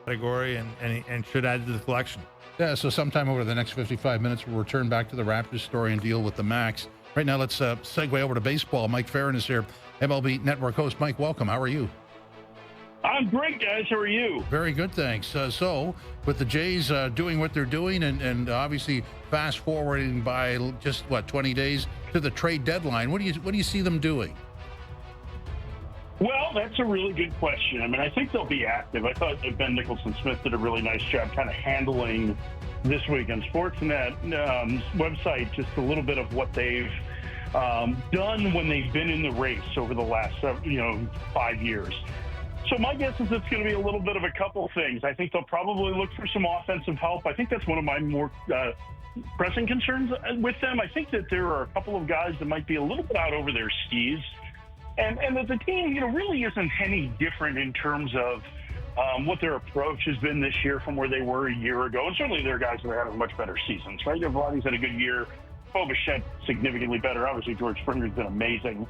category and should add to the collection. Yeah, so sometime over the next 55 minutes, we'll return back to the Raptors story and deal with the Max. Right now, let's segue over to baseball. Mike Farron is here, MLB Network host. Mike, welcome. How are you? I'm great, guys. How are you? Very good, thanks. So, with the Jays doing what they're doing and obviously fast forwarding by just, 20 days to the trade deadline, what do you see them doing? Well, that's a really good question. I mean, I think they'll be active. I thought that Ben Nicholson-Smith did a really nice job kind of handling this week on Sportsnet website, just a little bit of what they've done when they've been in the race over the last 5 years. So my guess is it's going to be a little bit of a couple things. I think they'll probably look for some offensive help. I think that's one of my more pressing concerns with them. I think that there are a couple of guys that might be a little bit out over their skis, and that the team, really isn't any different in terms of what their approach has been this year from where they were a year ago. And certainly there are guys that are having much better seasons, right? Vladdy's had a good year. Bobichette significantly better. Obviously, George Springer's been amazing.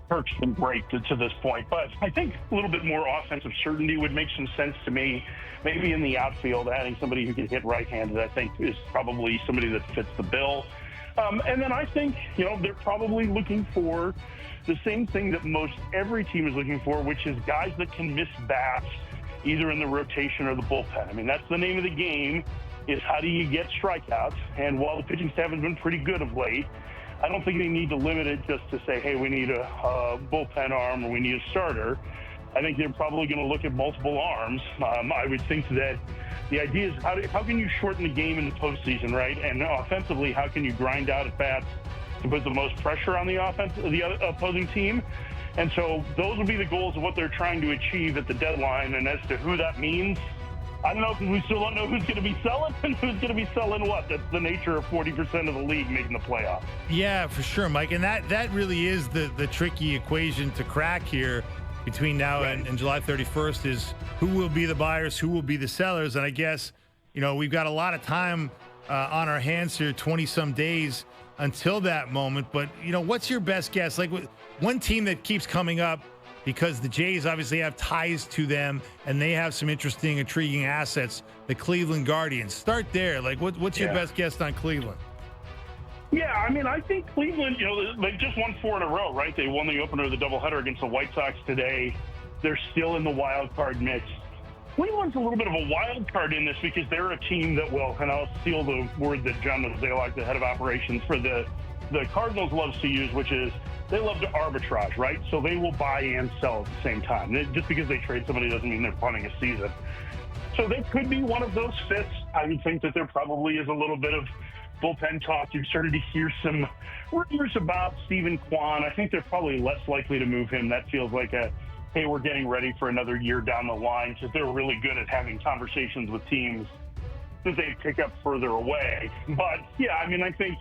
Kirk's been great to this point. But I think a little bit more offensive certainty would make some sense to me. Maybe in the outfield, adding somebody who can hit right-handed, I think, is probably somebody that fits the bill. And then I think, they're probably looking for the same thing that most every team is looking for, which is guys that can miss bats either in the rotation or the bullpen. I mean, that's the name of the game, is how do you get strikeouts? And while the pitching staff has been pretty good of late, I don't think they need to limit it just to say, hey, we need a bullpen arm or we need a starter. I think they're probably going to look at multiple arms. I would think that the idea is how can you shorten the game in the postseason, right? And offensively, how can you grind out at bats to put the most pressure on the opposing team? And so those will be the goals of what they're trying to achieve at the deadline. And as to who that means, I don't know, because we still don't know who's going to be selling and who's going to be selling what. That's the nature of 40% of the league making the playoffs. Yeah, for sure, Mike. And that really is the tricky equation to crack here between now and July 31st is who will be the buyers, who will be the sellers. And I guess, we've got a lot of time on our hands here, 20-some days until that moment. But, what's your best guess? Like, one team that keeps coming up, because the Jays obviously have ties to them and they have some interesting, intriguing assets, the Cleveland Guardians. Start there. Like, what's your best guess on Cleveland? Yeah, I mean, I think Cleveland, they just won 4 in a row, right? They won the opener of the doubleheader against the White Sox today. They're still in the wild card mix. Cleveland's a little bit of a wild card in this because they're a team that will, and I'll steal the word that John Mozeliak, the head of operations for the Cardinals, loves to use, which is they love to arbitrage, right? So they will buy and sell at the same time. Just because they trade somebody doesn't mean they're punting a season. So they could be one of those fits. I would think that there probably is a little bit of bullpen talk. You've started to hear some rumors about Stephen Kwan. I think they're probably less likely to move him. That feels like hey, we're getting ready for another year down the line, because they're really good at having conversations with teams that they pick up further away. But, yeah, I mean, I think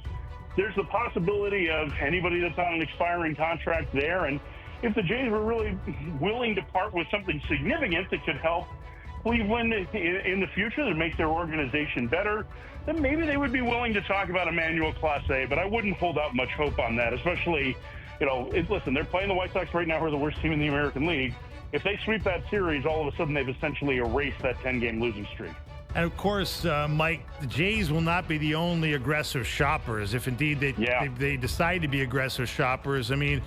there's the possibility of anybody that's on an expiring contract there. And if the Jays were really willing to part with something significant that could help Cleveland in the future, that make their organization better, then maybe they would be willing to talk about Emmanuel Clase. But I wouldn't hold out much hope on that, especially, listen, they're playing the White Sox right now, who are the worst team in the American League. If they sweep that series, all of a sudden they've essentially erased that 10-game losing streak. And, of course, Mike, the Jays will not be the only aggressive shoppers, if indeed they decide to be aggressive shoppers. I mean,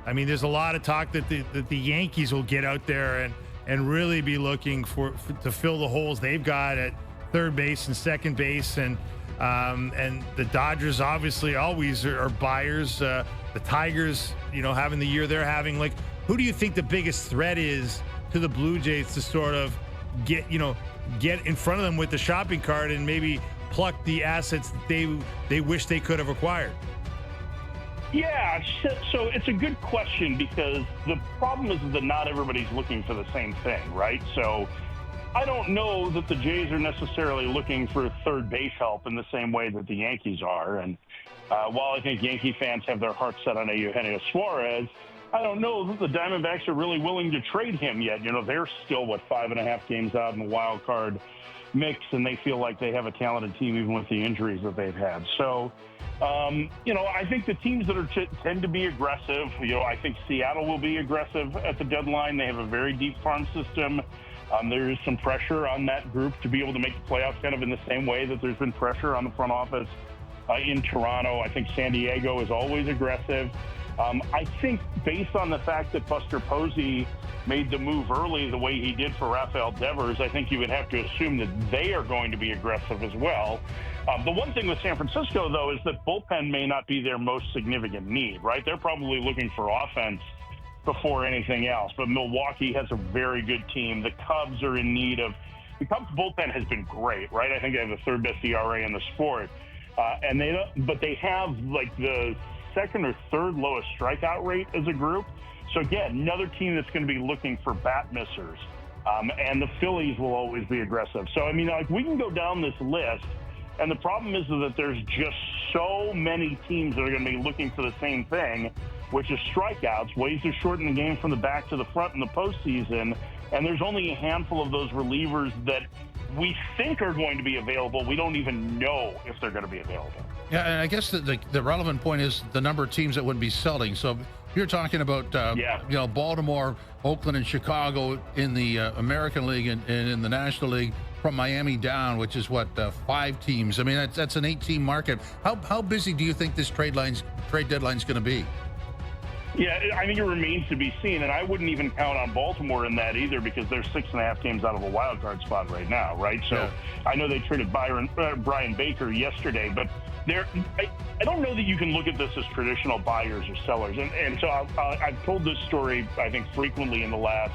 there's a lot of talk that the Yankees will get out there and really be looking to fill the holes they've got at third base and second base. And the Dodgers obviously always are buyers. The Tigers, having the year they're having. Like, who do you think the biggest threat is to the Blue Jays to sort of get in front of them with the shopping cart and maybe pluck the assets that they wish they could have acquired? Yeah, so it's a good question, because the problem is that not everybody's looking for the same thing, right? So I don't know that the Jays are necessarily looking for third base help in the same way that the Yankees are. And while I think Yankee fans have their hearts set on Eugenio Suarez, I don't know that the Diamondbacks are really willing to trade him yet. They're still, 5.5 games out in the wild card mix, and they feel like they have a talented team even with the injuries that they've had. So, I think the teams that tend to be aggressive, I think Seattle will be aggressive at the deadline. They have a very deep farm system. There is some pressure on that group to be able to make the playoffs kind of in the same way that there's been pressure on the front office in Toronto. I think San Diego is always aggressive. I think based on the fact that Buster Posey made the move early the way he did for Rafael Devers, I think you would have to assume that they are going to be aggressive as well. The one thing with San Francisco, though, is that bullpen may not be their most significant need, right? They're probably looking for offense before anything else. But Milwaukee has a very good team. The Cubs are in need of... The Cubs bullpen has been great, right? I think they have the third best ERA in the sport. But they have like the second or third lowest strikeout rate as a group. So again, another team that's going to be looking for bat missers. And the Phillies will always be aggressive. So, I mean, like, we can go down this list, and the problem is that there's just so many teams that are going to be looking for the same thing, which is strikeouts, ways to shorten the game from the back to the front in the postseason. And there's only a handful of those relievers that we think are going to be available. We don't even know if they're going to be available. Yeah, and I guess the relevant point is the number of teams that would be selling. So you're talking about, Baltimore, Oakland, and Chicago in the American League and in the National League, from Miami down, which is what, 5 teams. I mean, that's an 8-team market. How busy do you think this trade deadline's going to be? Yeah, I think it remains to be seen, and I wouldn't even count on Baltimore in that either, because they're 6.5 games out of a wild card spot right now, right? So yeah. I know they traded Brian Baker yesterday, but I don't know that you can look at this as traditional buyers or sellers. And so I've told this story, I think, frequently in the last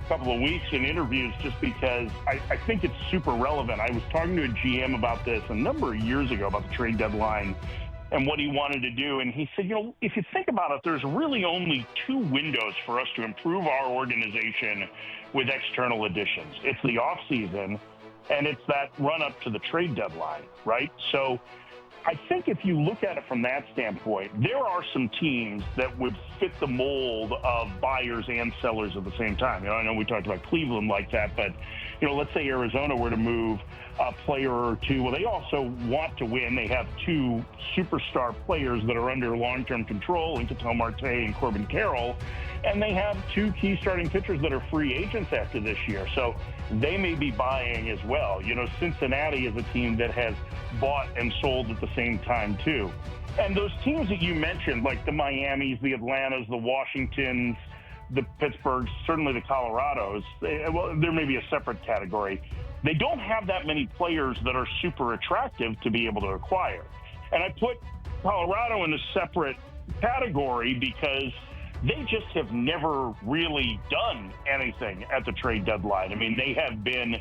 couple of weeks in interviews, just because I think it's super relevant. I was talking to a GM about this a number of years ago, about the trade deadline and what he wanted to do. And he said, if you think about it, there's really only 2 windows for us to improve our organization with external additions. It's the off season, and it's that run up to the trade deadline, right? So I think if you look at it from that standpoint, there are some teams that would fit the mold of buyers and sellers at the same time. I know we talked about Cleveland like that, but let's say Arizona were to move a player or 2. Well, they also want to win. They have 2 superstar players that are under long-term control, in Ketel Marte and Corbin Carroll, and they have 2 key starting pitchers that are free agents after this year. So they may be buying as well. Cincinnati is a team that has bought and sold at the same time too. And those teams that you mentioned, like the Miamis, the Atlantas, the Washingtons, the Pittsburghs, certainly the Colorados, there may be a separate category. They don't have that many players that are super attractive to be able to acquire. And I put Colorado in a separate category because they just have never really done anything at the trade deadline. I mean, they have been,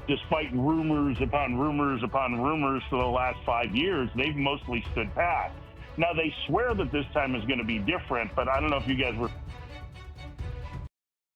despite rumors upon rumors upon rumors for the last 5 years, they've mostly stood pat. Now, they swear that this time is going to be different, but I don't know if you guys were